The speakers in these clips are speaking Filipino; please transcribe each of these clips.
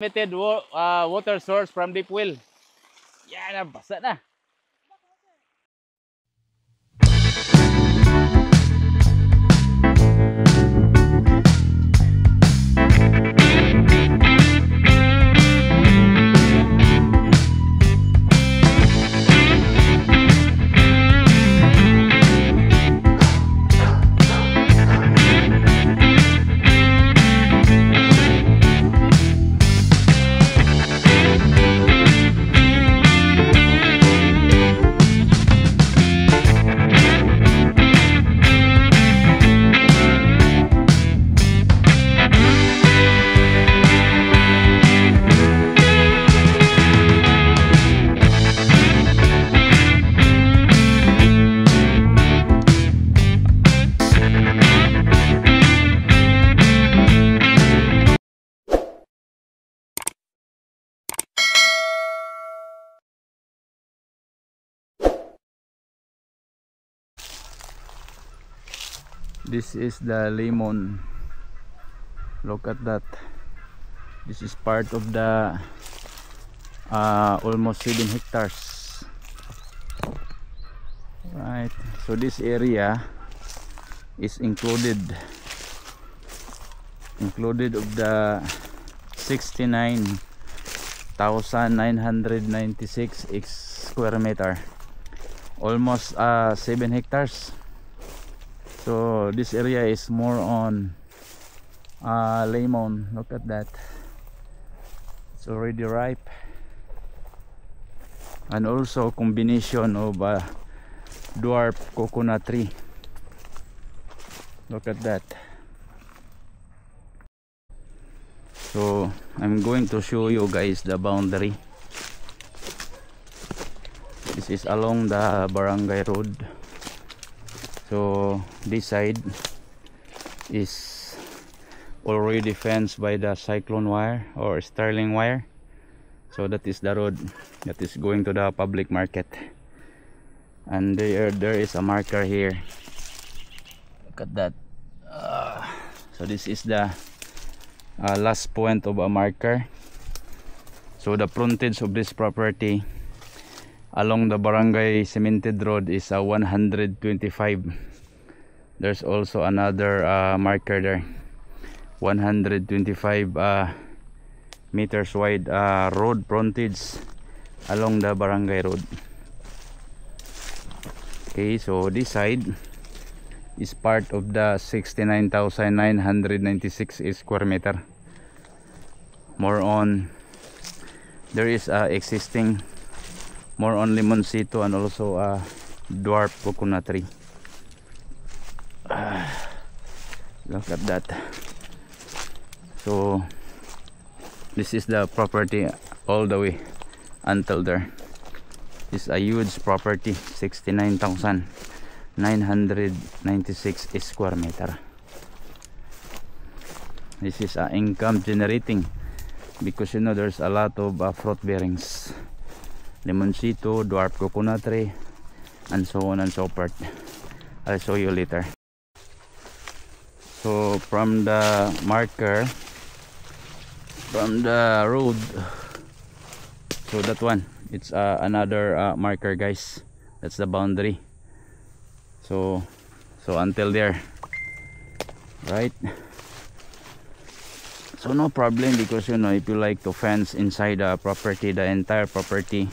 Limited water source from deep well. Yan, nabasa na. This is the lemon. Look at that. This is part of the almost 7 hectares. Right. So this area is included of the 69,996 square meter. Almost 7 hectares. So this area is more on lemon. Look at that, it's already ripe, and also combination of dwarf coconut tree. Look at that. So I'm going to show you guys the boundary. This is along the barangay road. So this side is already fenced by the cyclone wire or sterling wire. So that is the road that is going to the public market, and there is a marker here. Look at that. So this is the last point of a marker. So the frontage of this property along the barangay cemented road is 125. There's also another marker there, 125 meters wide road frontage along the barangay road. Okay, so this side is part of the 69,996 square meter. More on, there is existing more on limoncito and also dwarf coconut tree. Look at that. So this is the property all the way until there. It's a huge property, 69,996 square meter. This is income generating because you know there's a lot of fruit bearings, limoncito, dwarf coconut tree, and so on and so forth. I'll show you later. So from the marker, from the road, so that one, it's another marker, guys. That's the boundary. So until there, right? So no problem, because you know, if you like to fence inside the property, the entire property,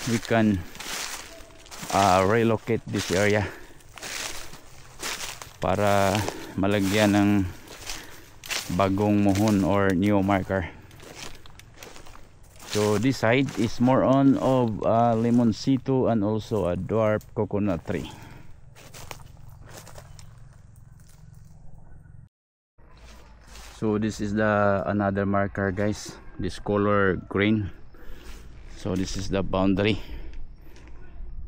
we can relocate this area para malagyan ng bagong muhon or new marker. So this side is more on of limoncito and also a dwarf coconut tree. So this is the another marker, guys, this color green. So this is the boundary.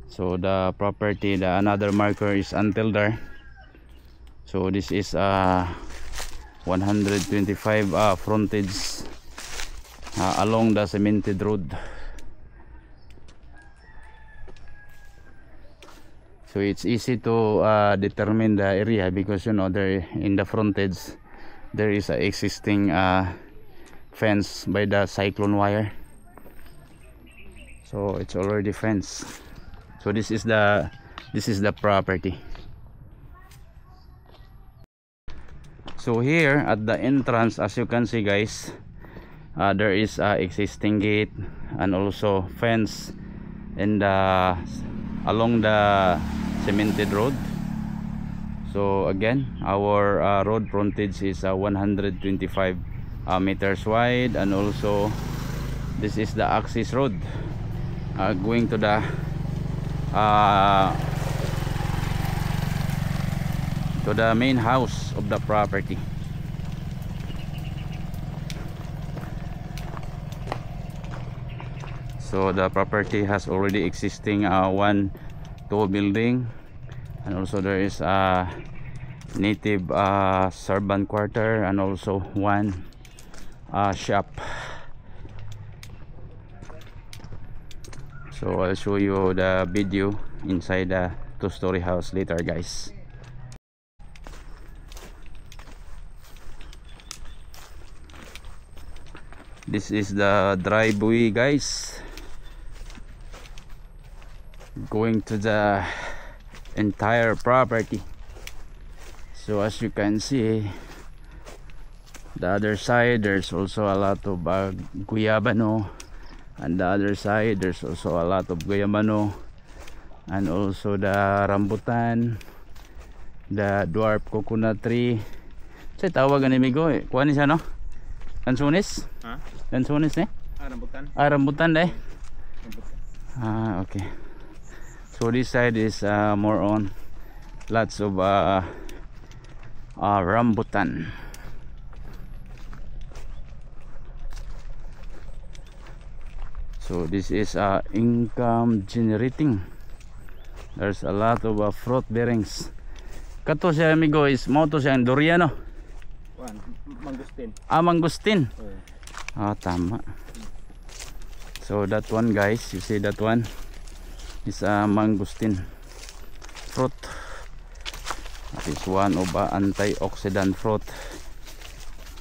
So the property, the another marker is until there. So this is 125 frontage along the cemented road. So it's easy to determine the area because you know there in the frontage there is a existing fenced by the cyclone wire. So it's already fenced. So this is the property. So here at the entrance, as you can see guys, there is a existing gate and also fence and along the cemented road. So again, our road frontage is 125 meters wide, and also this is the access road going to the main house of the property. So the property has already existing 1-2 building, and also there is a native servant quarter and also one shop. So I'll show you the video inside the 2-story house later guys. This is the driveway guys, going to the entire property. So as you can see, the other side there's also a lot of guyabano, and the other side there's also a lot of guyabano, and also the rambutan, the dwarf coconut tree. Sa tawag ni Migo eh, kuha ni siya no? Lansunis? Ha? Lansunis eh? Rambutan. Rambutan deh. Okay. So this side is more on lots of rambutan. So this is income generating. There's a lot of fruit bearings. Kato siya amigo is mo to siyang durian no? Mangustin. Mangustin. Tama. So that one guys, you see that one is a mangustin fruit. That is one of antioxidant fruit.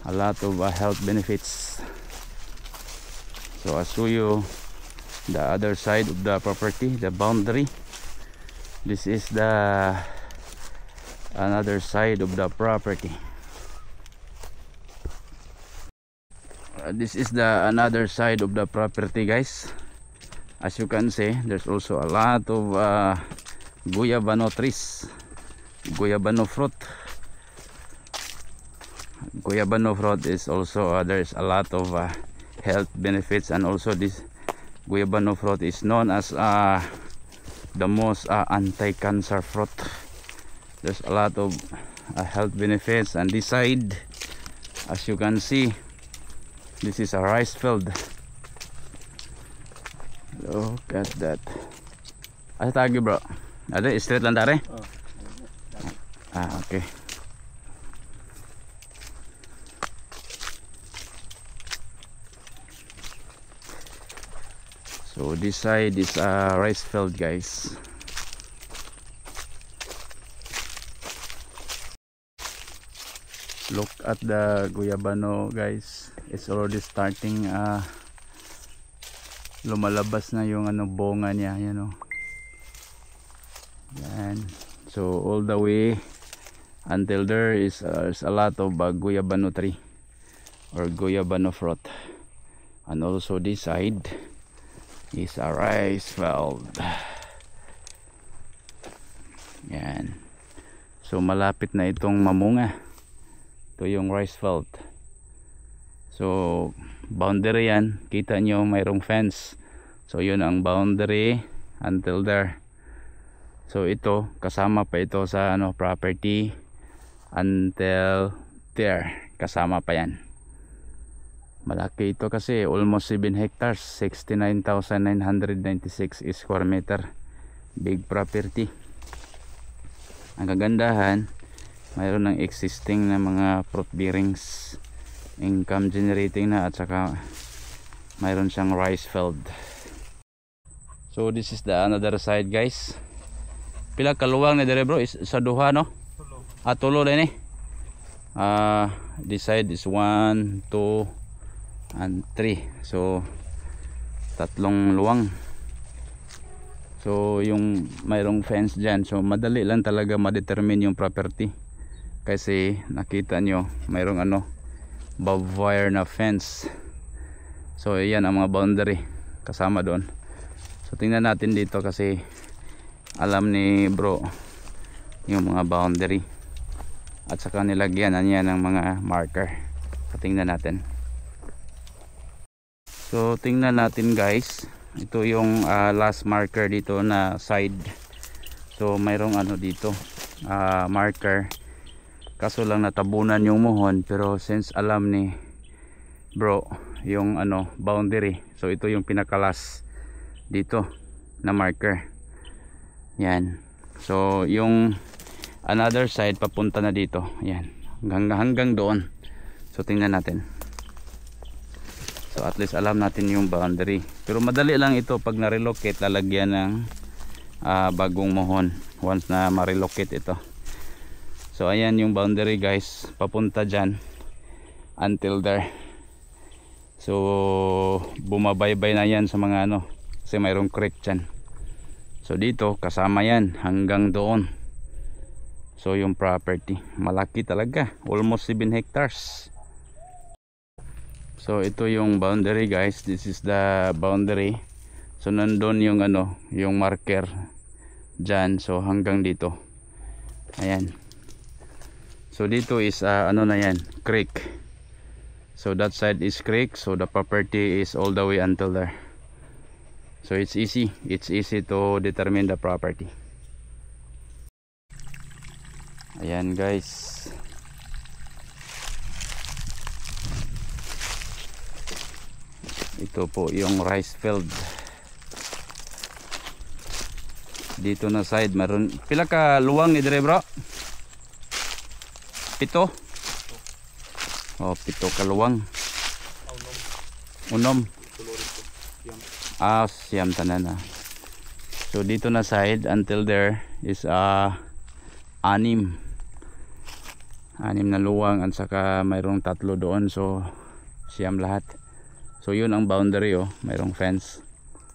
A lot of health benefits. So I'll show you the other side of the property, the boundary. This is the another side of the property. This is the another side of the property guys. As you can see, there's also a lot of guyabano trees, guyabano fruit. Guyabano fruit is also there's a lot of health benefits, and also this guyabano fruit is known as the most anti-cancer fruit. There's a lot of health benefits. And this side, as you can see, this is a rice field. Look at that. Ay tagi bro. Ada straight lang tare? Okay. So this side is a rice field guys. Look at the guyabano guys. It's already starting lumalabas na yung bunga niya, you know. Yan. So all the way until there is a lot of guyabano tree or guyabano fruit. And also this side is a rice field. Yan. So malapit na itong mamunga. Ito yung rice field. So boundary yan, kita nyo mayroong fence. So yun ang boundary until there. So ito kasama pa ito sa property until there, kasama pa yan. Malaki ito kasi almost 7 hectares, 69,996 square meter. Big property. Ang kagandahan, mayroon ng existing na mga fruit bearings, income generating na, at saka mayroon siyang rice field. So this is the another side guys. Pila kaluwang na dire bro? Sa duha no? Tulo din eh. This side is 1, 2, and 3. So tatlong luwang. So yung mayroong fence dyan, so madali lang talaga ma-determine yung property kasi nakita nyo mayroong barbed wire na fence. So yan ang mga boundary kasama doon. So tingnan natin dito kasi alam ni bro yung mga boundary at saka nilagyan niya ng mga marker. So tingnan natin. So tingnan natin guys, ito yung last marker dito na side. So mayroong dito marker, kaso lang natabunan yung muhon, pero since alam ni bro yung boundary, so ito yung pinakalas dito na marker. Yan. So yung another side papunta na dito. Yan. Hanggang doon. So tingnan natin. So at least alam natin yung boundary. Pero madali lang ito pag na-relocate, lalagyan ng bagong mohon once na ma-relocate ito. So ayan yung boundary guys, papunta dyan until there. So bumabaybay na yan sa mga kasi mayroong creek dyan. So dito kasama yan hanggang doon. So yung property malaki talaga, almost 7 hectares. So ito yung boundary guys, this is the boundary. So nandun yung yung marker dyan, so hanggang dito. Ayan. So dito is na yan, creek. So that side is creek, so the property is all the way until there. So it's easy to determine the property. Ayan guys. Ito po yung rice field. Dito na side meron pila ka luwang ni dire bro? 7. Oh, 7 ka luwang. Unom. Siyam tanan na. So dito na side until there is 6 na luwang at saka mayroong 3 doon, so siyam lahat. So yun ang boundary, mayroong fence.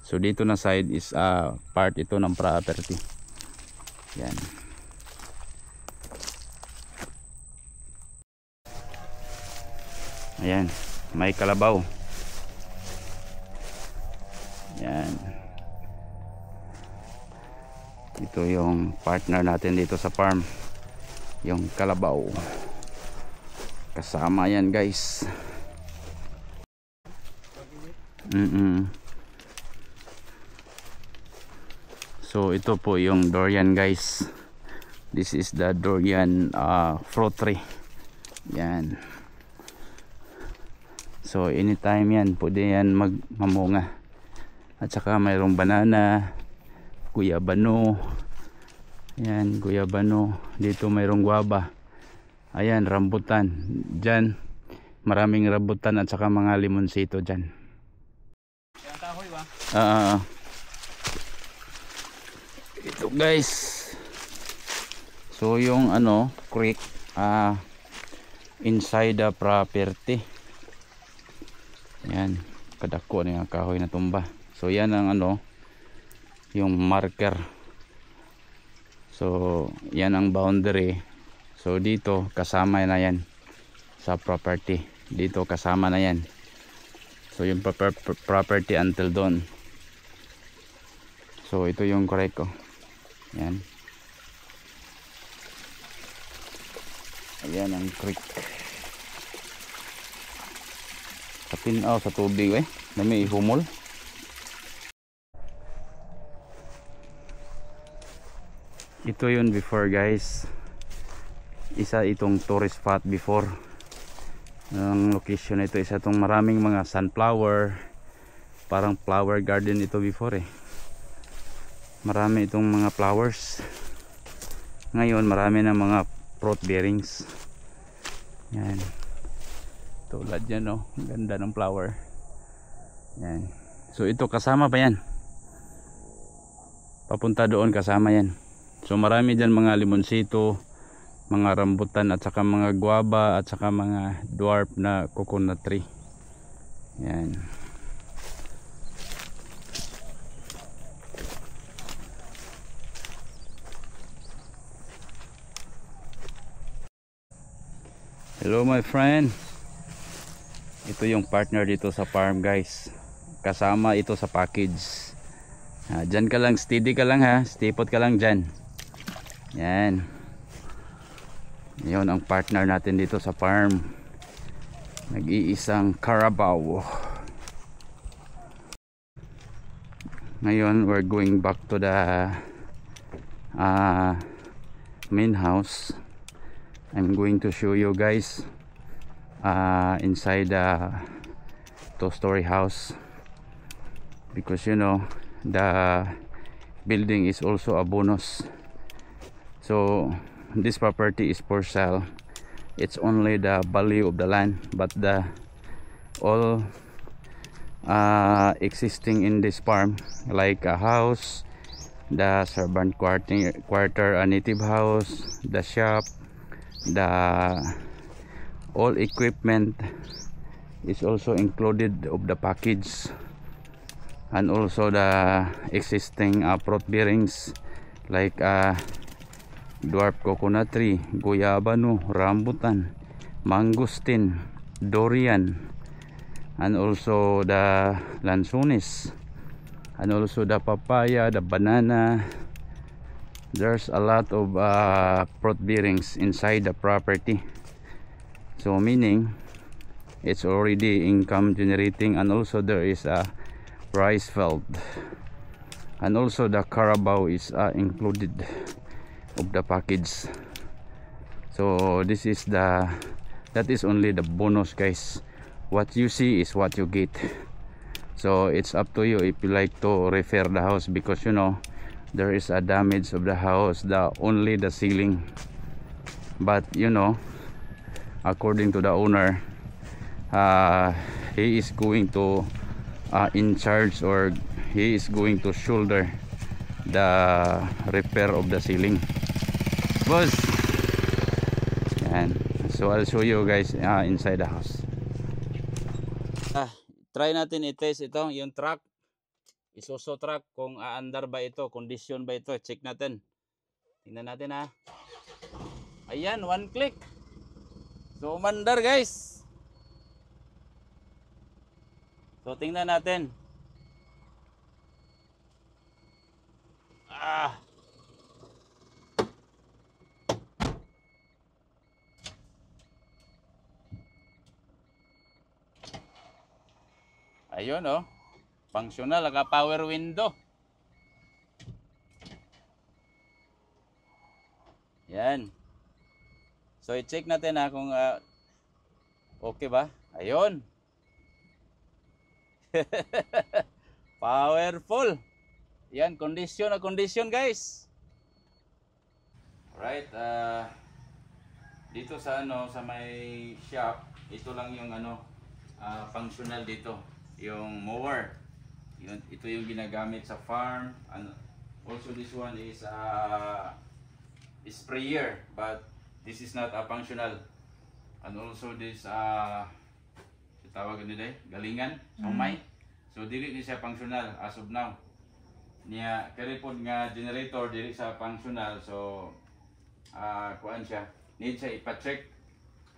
So dito na side is part ito ng property. Yan. Ayan, may kalabaw. Yan. Ito yung partner natin dito sa farm, yung kalabaw. Kasama yan guys. So ito po yung durian guys. This is the durian fruit tree. Yan. So anytime yan pwede yan mamunga. At saka mayroong banana, guyabano. Yan, guyabano. Dito mayroong guava. Ayan, rambutan. Diyan maraming rambutan at saka mga limonsito diyan. Yan kahoy ba? Ito guys. So yung creek inside the property. Yan, kadako na yung kahoy na tumba. So yan ang yung marker. So yan ang boundary. So dito kasama na yan sa property. Dito kasama na yan. So yung property until doon. So ito yung correct ko. Yan. Ayan ang creek. Kapinaw sa tubig na may humol. Ito yun before guys. Isa itong tourist spot before. Ang location ito isa itong maraming mga sunflower. Parang flower garden ito before Marami itong mga flowers. Ngayon marami na mga fruit bearings. Yan. Tulad yan ang ganda ng flower. Yan. So ito kasama pa yan. Papunta doon kasama yan. So marami dyan mga limonsito, mga rambutan at saka mga guava at saka mga dwarf na coconut tree. Yan. Hello my friend. Ito yung partner dito sa farm guys. Kasama ito sa package. Dyan ka lang, steady ka lang ha. Stay put ka lang dyan. Yan. Yun ang partner natin dito sa farm. Nag-iisang Carabao. Ngayon we're going back to the main house. I'm going to show you guys inside the two-story house, because you know the building is also a bonus. So this property is for sale. It's only the value of the land, but the all existing in this farm, like a house, the servant quarter, a native house, the shop, the all equipment is also included of the package, and also the existing fruit bearings like dwarf coconut tree, guyabano, rambutan, mangosteen, durian, and also the lansones, and also the papaya, the banana. There's a lot of fruit bearings inside the property, so meaning it's already income generating. And also there is a rice field, and also the Carabao is included of the package. So this is that is only the bonus guys. What you see is what you get. So it's up to you if you like to repair the house, because you know there is a damage of the house, only the ceiling. But you know, according to the owner, he is going to in charge, or he is going to shoulder the repair of the ceiling. Boss, yan. So I'll show you guys inside the house. Try natin i-test ito, yung truck, Isuzu truck, kung aandar ba ito, condition ba ito. Check natin. Tingnan natin ha. Ayan, one click. So umandar guys. So tingnan natin. Ayun oh. Functional, naka power window. Yan. So i-check natin na kung okay ba. Ayun. Powerful. Yan, condition na condition guys. Right, dito sa sa may shop, ito lang yung functional dito, yung mower. Ito yung ginagamit sa farm. And also this one is sprayer, but this is not a functional. And also this tawag nila galingan, somay. So dili ni siya functional as of now. Niya karipod nga generator dili sa functional. So kuan siya, need siya ipa-check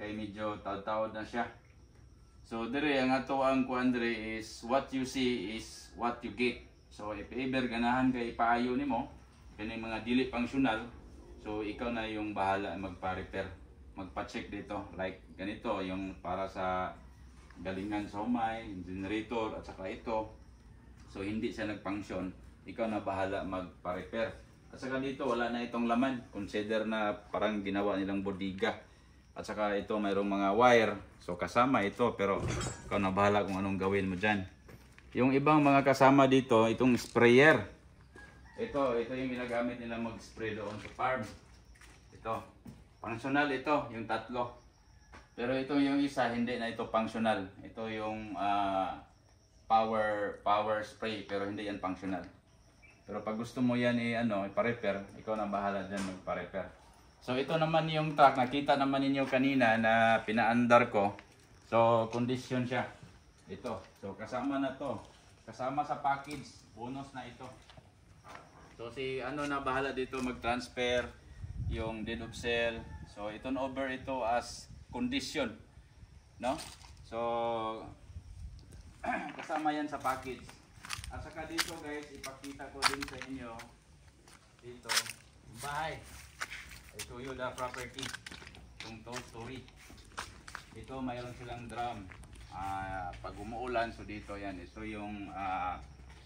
kay medyo taod-taod na siya. So dire ang ato ang kuan dire is what you see is what you get. So if ever ganahan kay ipaayo nimo kani mga dili functional, so ikaw na yung bahala magpa-repair, magpa-check dito. Like ganito yung para sa galingan sa humay, generator at saka ito. So hindi siya nag-function, ikaw na bahala magpa-repair. At saka dito wala na itong laman. Consider na parang ginawa nilang bodega. At saka ito mayroong mga wire. So kasama ito, pero ikaw na bahala kung anong gawin mo dyan. Yung ibang mga kasama dito, itong sprayer. Ito yung ginagamit nila mag-spray doon sa farm. Ito, functional ito, yung tatlo. Pero ito yung isa, hindi na ito functional. Ito yung power spray, pero hindi yan functional. Pero pag gusto mo yan ipa-repair, ikaw na bahala dyan magpa-repair. So ito naman yung truck, nakita naman ninyo kanina na pinaandar ko. So condition siya. Ito. So kasama na to. Kasama sa package. Bonus na ito. So si ano na bahala dito mag-transfer yung deed of sale. So ito over ito as condition. No? So kasama yan sa package. At saka dito guys, ipakita ko din sa inyo dito, bahay. I show you the property. Itong two-story. Ito mayroon silang drum. Pag umuulan, so dito yan. Ito yung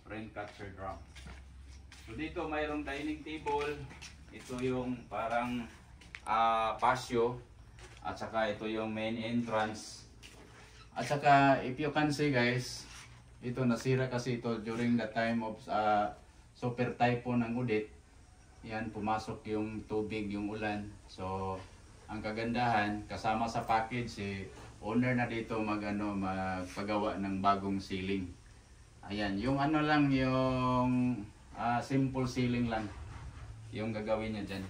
rain catcher drum. So dito mayroong dining table. Ito yung parang patio. At saka ito yung main entrance. At saka if you can see guys, ito nasira kasi ito during the time of super typhoon ng Udit. Yan, pumasok yung tubig, yung ulan. So ang kagandahan, kasama sa package si owner na dito magpagawa ng bagong ceiling. Ayan, yung ano lang, yung simple ceiling lang yung gagawin niya dyan.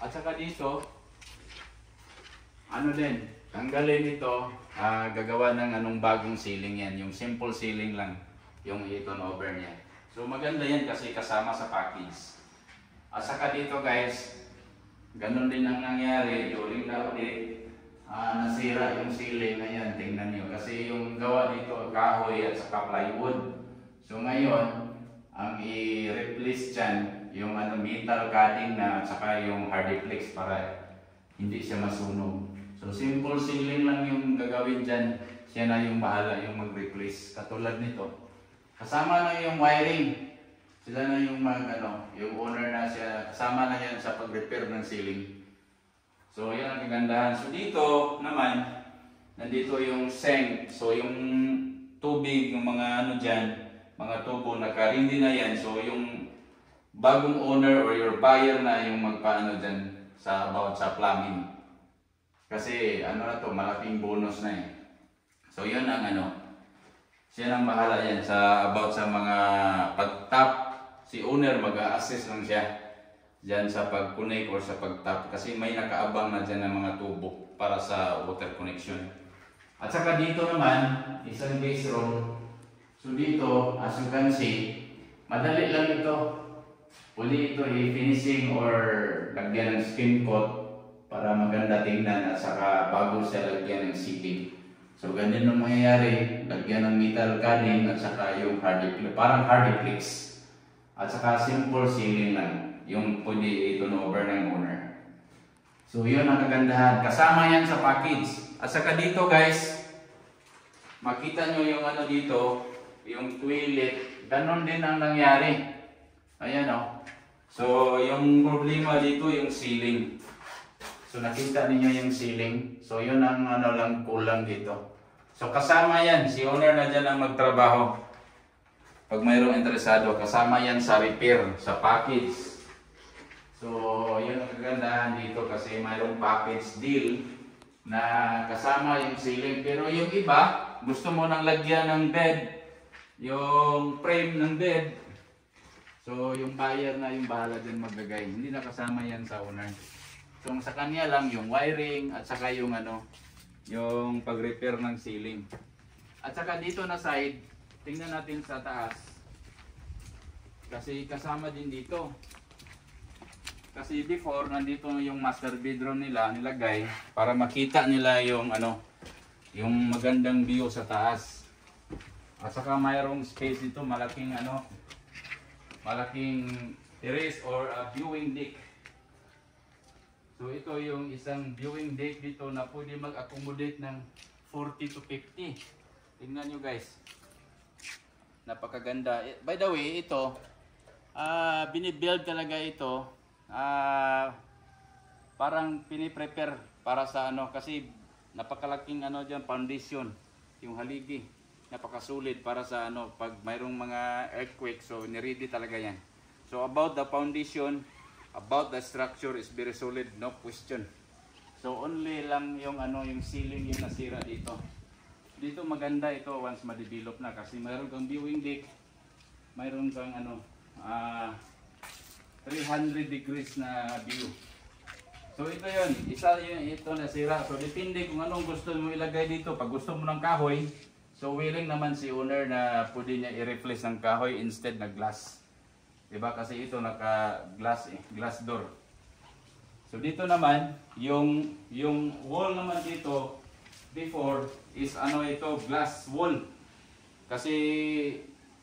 At saka dito, ano din, tanggalin ito, gagawa ng anong bagong ceiling yan. Yung simple ceiling lang, yung iton over niya. So maganda yan kasi kasama sa package. At saka dito guys, ganun din ang nangyari during the audit. Nasira yung ceiling. Ayan, tingnan nyo. Kasi yung gawa dito, kahoy at saka plywood. So ngayon, ang i-replace dyan, yung metal cladding na at saka yung hardiplex para hindi siya masunog. So simple ceiling lang yung gagawin dyan. Siya na yung bahala yung mag-replace. Katulad nito. Kasama na yung wiring. Sila na yung yung owner na siya. Kasama na yan sa pag-repair ng ceiling. So yan ang kagandahan. So dito naman, nandito yung sink. So yung tubig, yung mga dyan, mga tubo, nakarindi na yan. So yung bagong owner or your buyer na yung magpaano dyan about sa plumbing. Kasi na to, malaking bonus na eh. So yun ang siya nang bahala yan about sa mga pag-tap. Si owner mag-a-assist lang siya dyan sa pag-connect or sa pag-tap. Kasi may nakaabang na dyan ng mga tubo para sa water connection. At saka dito naman, isang base room. So dito, as you can see, madali lang ito. Pwede ito i-finishing or lagyan ng skin coat para maganda tingnan at saka bago siya lagyan ng seating. So ganyan ang mangyayari, lagyan ng metal cladding at saka yung hardiplex, parang hardiplex. At saka simple ceiling lang, yung pwede ito over ng owner. So yun ang kagandahan, kasama yan sa package. At saka dito guys, makita nyo yung dito, yung toilet, ganon din ang nangyari. Ayan o. So yung problema dito yung ceiling. So nakita niyo yung ceiling. So yun ang lang kulang dito. So kasama yan, si owner na dyan ang magtrabaho. Pag mayroong interesado, kasama yan sa repair, sa package. So yun ang kagandahan dito kasi mayroong package deal na kasama yung ceiling. Pero yung iba, gusto mo nang lagyan ng bed, yung frame ng bed. So yung buyer na yung bahala din maglagay. Hindi na kasama yan sa owner. So sa kanya lang yung wiring at saka yung yung pag-repair ng ceiling. At saka dito na side, tingnan natin sa taas. Kasi kasama din dito. Kasi before nandito yung master bedroom nila nilagay para makita nila yung yung magandang view sa taas. At saka mayroong space dito, malaking malaking terrace or viewing deck. So ito yung isang viewing deck dito na pwede mag-accommodate ng 40 to 50. Tingnan nyo guys. Napakaganda. By the way, ito, binibuild talaga ito. Parang piniprepare para sa kasi napakalaking dyan, foundation. Yung haligi. Napakasulit para sa pag mayroong mga earthquake. So, niready talaga yan. So, about the foundation, about the structure is very solid, no question. So, only lang yung yung ceiling yung nasira dito. Dito maganda ito once ma-develop na kasi mayroon kang viewing deck, mayroon kang 300 degrees na view. So ito yun, ito nasira. So depende kung anong gusto mo ilagay dito. Pag gusto mo ng kahoy, So willing naman si owner na pwede niya i-replace ng kahoy instead na glass. Diba? Kasi ito naka-glass glass door. So dito naman, yung wall naman dito before is ano ito, glass wall. Kasi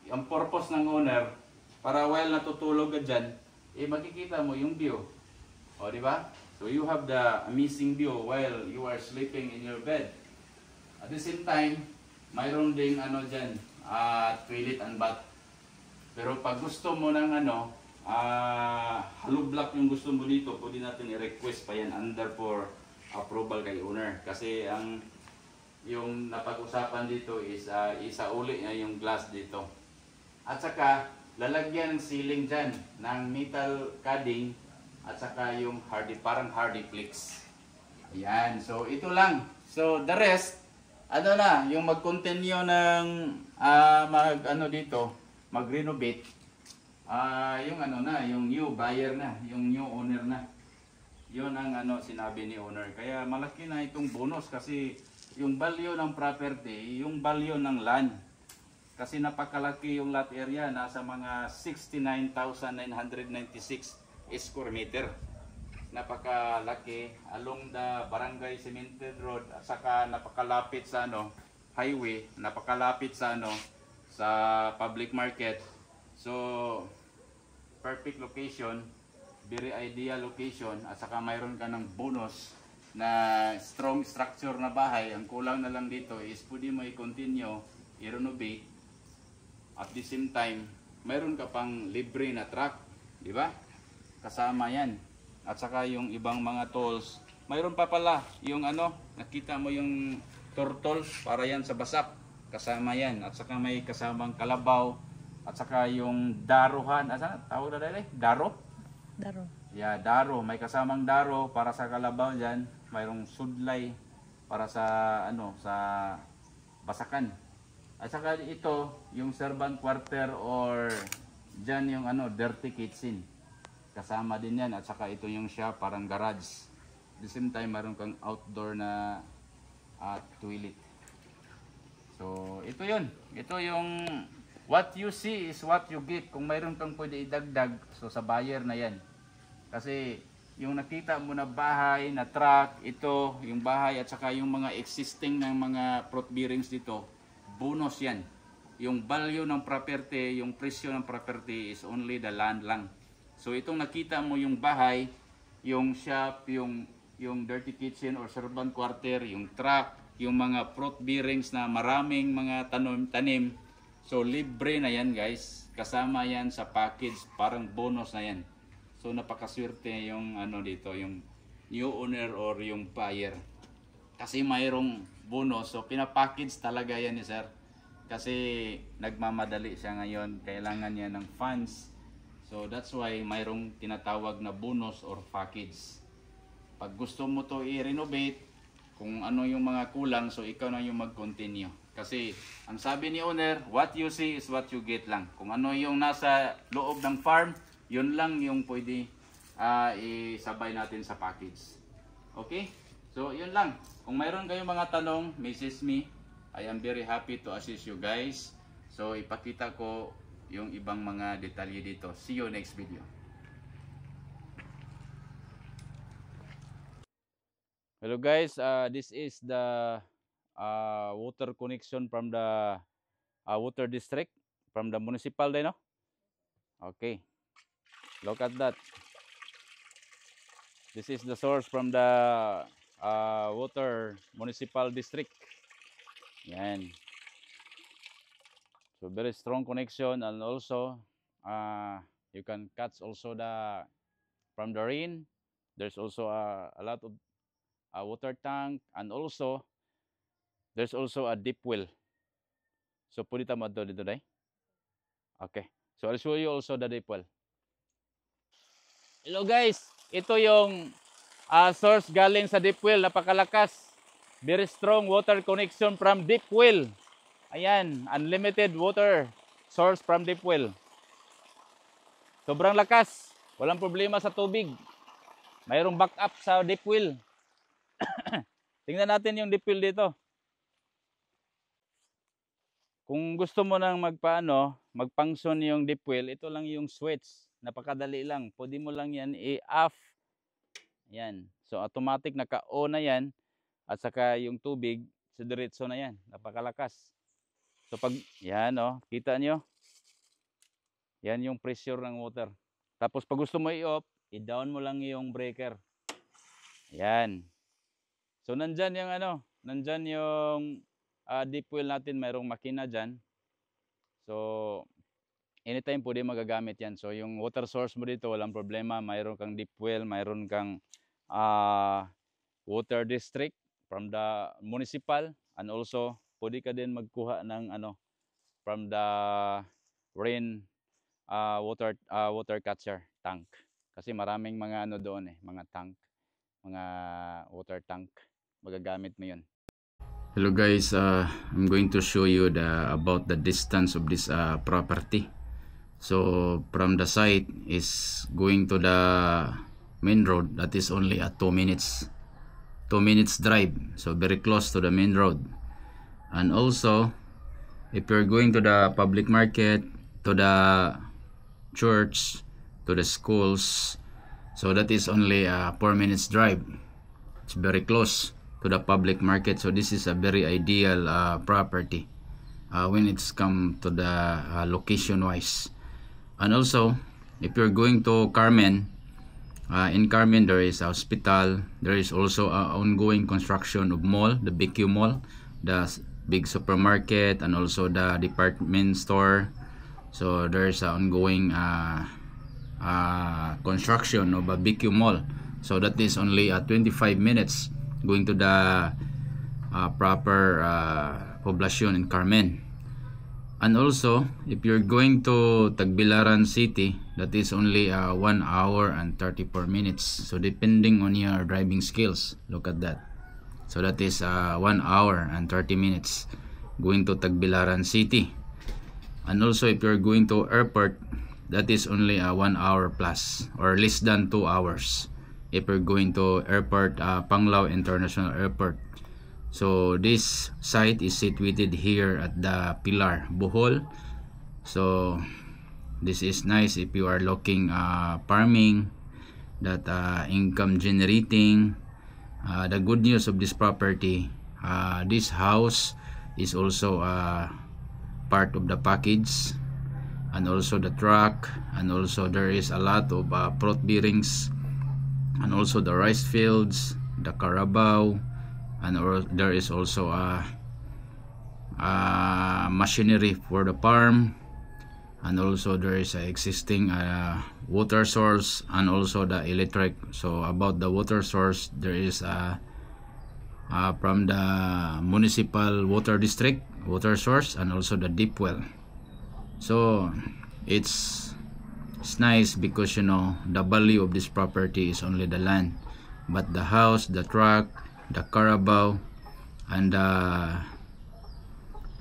ang purpose ng owner, para while natutulog ka dyan, makikita mo yung view. O diba? So you have the amazing view while you are sleeping in your bed. At the same time, mayroon ding ano dyan, toilet and bath. Pero pag gusto mo ng ano, hollow block yung gusto mo dito, pwede natin i-request pa yan under for approval kay owner. Kasi yung napag-usapan dito is isauli niya yung glass dito. At saka, lalagyan ng ceiling dyan ng metal cladding at saka yung parang hardy flakes. Ayan, so ito lang. So the rest, ano na, yung mag-continue ng mag-renovate, yung ano na, yung new buyer na, yung new owner na. Yun ang sinabi ni owner. Kaya malaki na itong bonus kasi yung value ng property, yung value ng land. Kasi napakalaki yung lot area, nasa mga 69,996 square meter. Napakalaki along the Barangay Cemented Road at saka napakalapit sa highway, napakalapit sa sa public market. So perfect location, very ideal location at saka mayroon ka ng bonus na strong structure na bahay. Ang kulang na lang dito is pwede mo i-continue, i-renovate at the same time mayroon ka pang libre na truck, di ba? Kasama yan. At saka yung ibang mga tools. Mayroon pa pala yung nakita mo yung turtle para yan sa basak. Kasama yan. At saka may kasamang kalabaw. At saka yung daruhan. Asa tawag na dali? Daro? Daro. Yeah, daro. May kasamang daro para sa kalabaw dyan. Mayroong sudlay para sa sa basakan. At saka ito yung servant quarter or dyan yung dirty kitchen. Kasama din yan. At saka ito yung shop, parang garage. At the same time, mayroon kang outdoor na toilet. So, ito yun. Ito yung what you see is what you get. Kung mayroon kang pwede idagdag, so sa buyer na yan. Kasi yung nakita mo na bahay, na truck, ito, yung bahay at saka yung mga existing ng mga fruit bearings dito, bonus yan. Yung value ng property, yung presyo ng property is only the land lang. So itong nakita mo yung bahay, yung shop, yung dirty kitchen or servant quarter, yung truck, yung mga fruit bearings na maraming mga tanim. So libre na yan guys. Kasama yan sa package, parang bonus na yan. So napakaswerte yung dito, yung new owner or yung buyer. Kasi mayroong bonus, so pinapackage talaga yan ni sir. Kasi nagmamadali siya ngayon, kailangan niya ng funds. So that's why mayroong tinatawag na bonus or package. Pag gusto mo to i-renovate, kung ano yung mga kulang, so ikaw na yung mag-continue. Kasi ang sabi ni owner, what you see is what you get lang. Kung ano yung nasa loob ng farm, yun lang yung pwede isabay natin sa package. Okay? So yun lang. Kung mayroon kayong mga tanong, message me. I am very happy to assist you guys. So ipakita ko yung ibang mga detalye dito. See you next video. Hello guys, this is the water connection from the water district, from the municipal day, no? Okay, look at that. This is the source from the water municipal district. Yan. So very strong connection, and also you can catch also from the rain. There's also a lot of water tank, and also there's also a deep well. So pwede tama dito day. Okay. So I'll show you also the deep well. Hello guys, ito yung source galing sa deep well, napakalakas. Very strong water connection from deep well. Ayan, unlimited water source from deep well. Sobrang lakas, walang problema sa tubig. Mayroong backup sa deep well. Tingnan natin yung deep well dito. Kung gusto mo nang magpangsyon yung deep well, ito lang yung switch. Napakadali lang. Pwede mo lang yan i-off. Yan. So automatic naka-on na yan. At saka yung tubig, sa diretso na yan. Napakalakas. So pag, yan kita nyo? Yan yung pressure ng water. Tapos pag gusto mo i-off, i-down mo lang yung breaker. Yan. So nandyan yung nandyan yung deep well natin, mayroong makina dyan. So anytime pwede magagamit yan. So yung water source mo dito, walang problema. Mayroon kang deep well, mayroon kang water district from the municipal, and also pwede ka din magkuha ng from the rain water catcher tank. Kasi maraming mga doon mga tank, mga water tank. Magagamit mo yun. Hello guys, I'm going to show you about the distance of this property. So from the site is going to the main road, that is only a 2 minutes drive, so very close to the main road. And also if you're going to the public market, to the church, to the schools, so that is only a 4 minutes drive. It's very close to the public market. So this is a very ideal property when it's come to the location wise. And also if you're going to Carmen, in Carmen there is a hospital, there is also ongoing construction of mall, the BQ Mall, the big supermarket, and also the department store. So there's an ongoing construction of a BQ Mall. So that is only 25 minutes going to the proper poblacion in Carmen. And also if you're going to Tagbilaran City, that is only 1 hour and 34 minutes. So depending on your driving skills, look at that. So that is 1 hour and 30 minutes going to Tagbilaran City. And also if you're going to airport, that is only 1 hour plus or less than 2 hours if you're going to airport, Panglao International Airport. So this site is situated here at the Pilar, Bohol. So this is nice if you are looking farming, that income generating. The good news of this property, this house is also part of the package, and also the truck, and also there is a lot of fruit bearings, and also the rice fields, the carabao, and there is also machinery for the farm, and also there is a existing water source, and also the electric. So about the water source, there is from the municipal water district water source, and also the deep well. So it's nice because the value of this property is only the land, but the house, the truck, the carabao, and the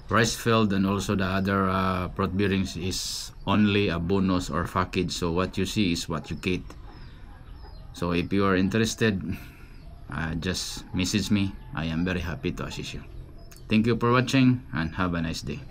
rice field, and also the other fruit bearings is only a bonus or package. So what you see is what you get. So if you are interested, just message me. I am very happy to assist you. Thank you for watching and have a nice day.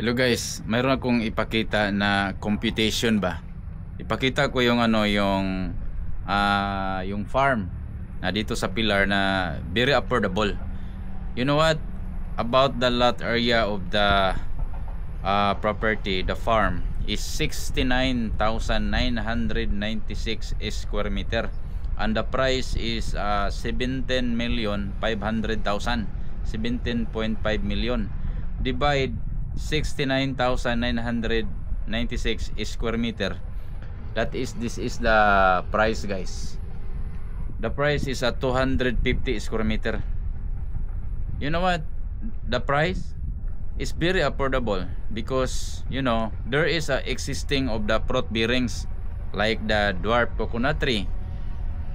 Hello guys, mayroon akong ipakita na computation ba. Ipakita ko yung yung farm na dito sa Pilar na very affordable. You know what? About the lot area of the property, the farm is 69,996 square meter, and the price is 17,500,000, 17.5 million. Divide 69,996 square meter. This is the price, guys. The price is at 250 square meter. You know what? The price is very affordable because you know there is a existing of the fruit bearings like the dwarf coconut tree,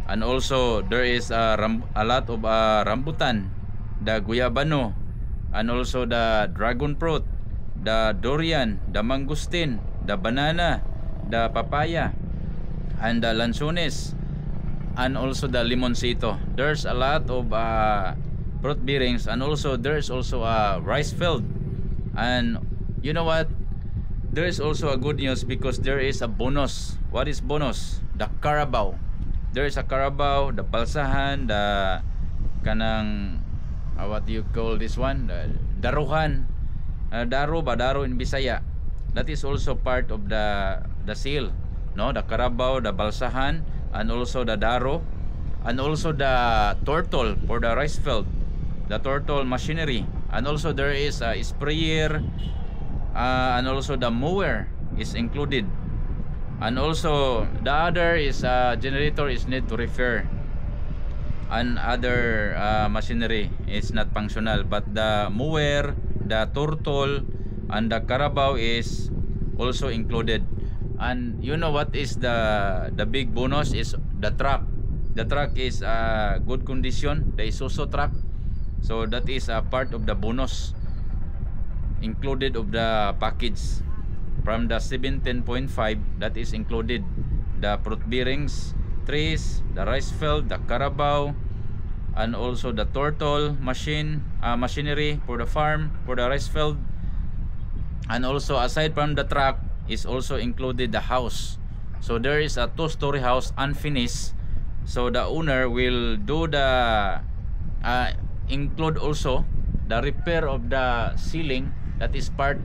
and also there is a lot of rambutan, the guyabano, and also the dragon fruit, the durian, the mangosteen, the banana, the papaya, and the lanzones, and also the limoncito. There's a lot of fruit bearings, and also there's also a rice field. And you know what, there is also a good news because there is a bonus. What is bonus? The carabao. There is a carabao, the palsahan, the kanang what do you call this one, the daruhan, daro in Bisaya. That is also part of the sale, no? The carabao, the balsahan, and also the daro, and also the turtle for the rice field, the turtle machinery, and also there is a sprayer, and also the mower is included, and also the other is generator is need to repair, and other machinery is not functional, but the mower, the turtle, and the carabao is also included. And you know what is the big bonus is the truck. The truck is good condition, the Isuzu truck. So that is a part of the bonus included of the package. From the 17.5 that is included the fruit bearings, trees, the rice field, the carabao, and also the turtle machinery for the farm, for the rice field. And also aside from the truck is also included the house. So there is a 2-story house unfinished, so the owner will do the include also the repair of the ceiling. That is part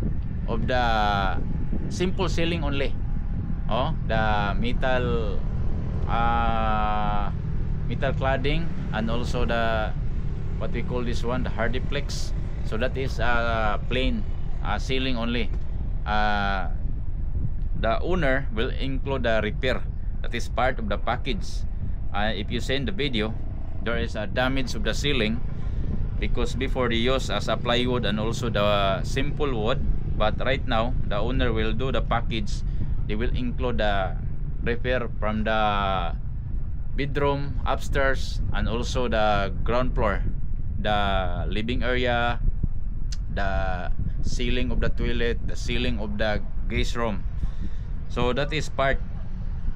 of the simple ceiling only, the metal cladding, and also the what we call this one, the hardiplex. So that is plain ceiling only. The owner will include the repair. That is part of the package. If you send the video, there is a damage of the ceiling because before they use as a plywood and also the simple wood, but right now the owner will do the package. They will include the repair from the bedroom, upstairs, and also the ground floor, the living area, the ceiling of the toilet, the ceiling of the guest room. So that is part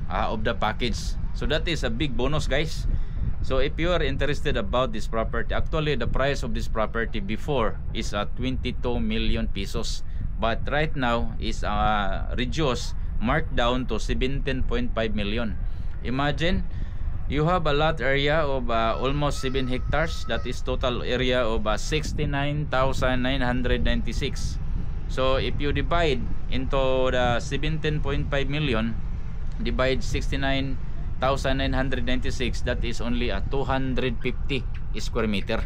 of the package. So that is a big bonus, guys. So if you are interested about this property, actually the price of this property before is 22 million pesos, but right now is reduced, marked down to 17.5 million. Imagine you have a lot area of almost 7 hectares. That is total area of 69,996. So if you divide into the 17.5 million, divide 69,996, that is only a 250 square meter.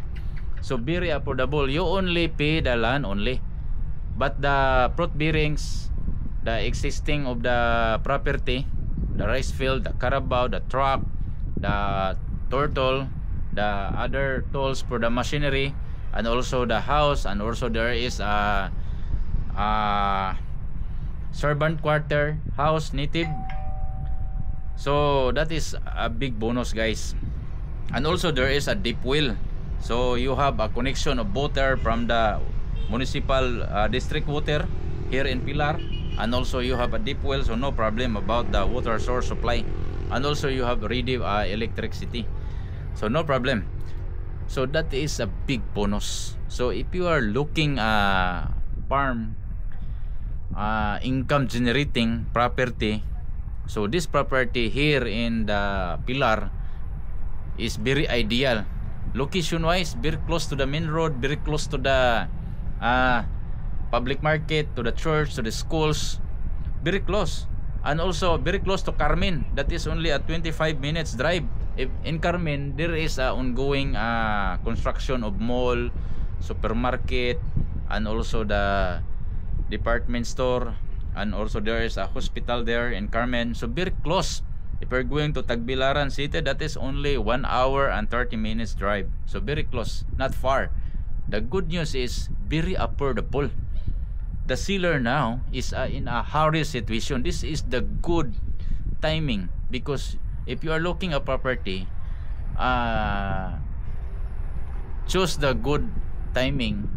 So very affordable. You only pay the land only, but the fruit bearings, the existing of the property, the rice field, the carabao, the truck, the turtle, the other tools for the machinery, and also the house, and also there is a servant quarter, house, native. So that is a big bonus, guys. And also there is a deep well, so you have a connection of water from the municipal district water here in Pilar, and also you have a deep well, so no problem about the water source supply, and also you have ready electricity, so no problem. So that is a big bonus. So if you are looking farm income generating property. So this property here in the Pilar is very ideal. Location wise, very close to the main road, very close to the public market, to the church, to the schools, very close. And also very close to Carmen. That is only a 25 minutes drive. If in Carmen there is a ongoing construction of mall, supermarket, and also the department store, and also there is a hospital there in Carmen. So very close. If you're going to Tagbilaran City, that is only 1 hour and 30 minutes drive. So very close, not far. The good news is very affordable. The seller now is in a hurry situation. This is the good timing, because if you are looking at property, choose the good timing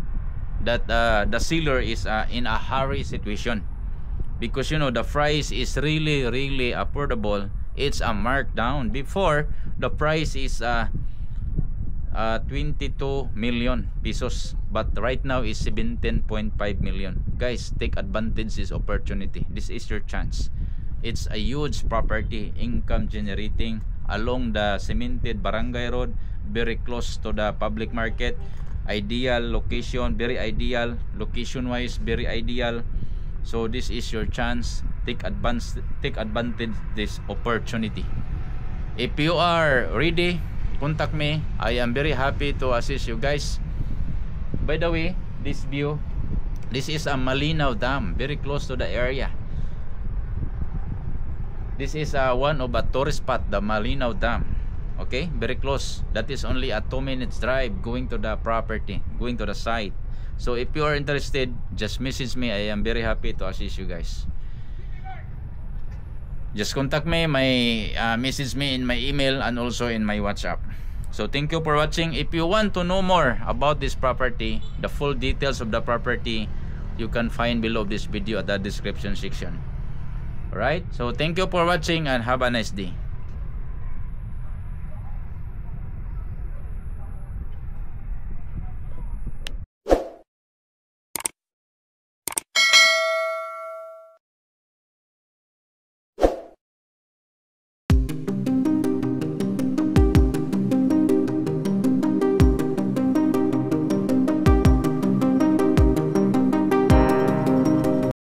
that the seller is in a hurry situation, because you know the price is really affordable. It's a markdown. Before, the price is 22 million pesos, but right now is 17.5 million. Guys, take advantage this opportunity. This is your chance. It's a huge property, income generating, along the cemented barangay road, very close to the public market. Ideal location, very ideal location wise, very ideal. So this is your chance. Take advantage this opportunity. If you are ready, contact me. I am very happy to assist you guys. By the way, this view, this is a Malinaw Dam, very close to the area. This is one of a tourist spot, the Malinaw Dam. Okay, very close. That is only a 2 minutes drive going to the property, going to the site. So if you are interested, just message me. I am very happy to assist you guys. Just contact me, message me in my email and also in my WhatsApp. So thank you for watching. If you want to know more about this property, the full details of the property, you can find below this video at the description section. Alright, so thank you for watching and have a nice day.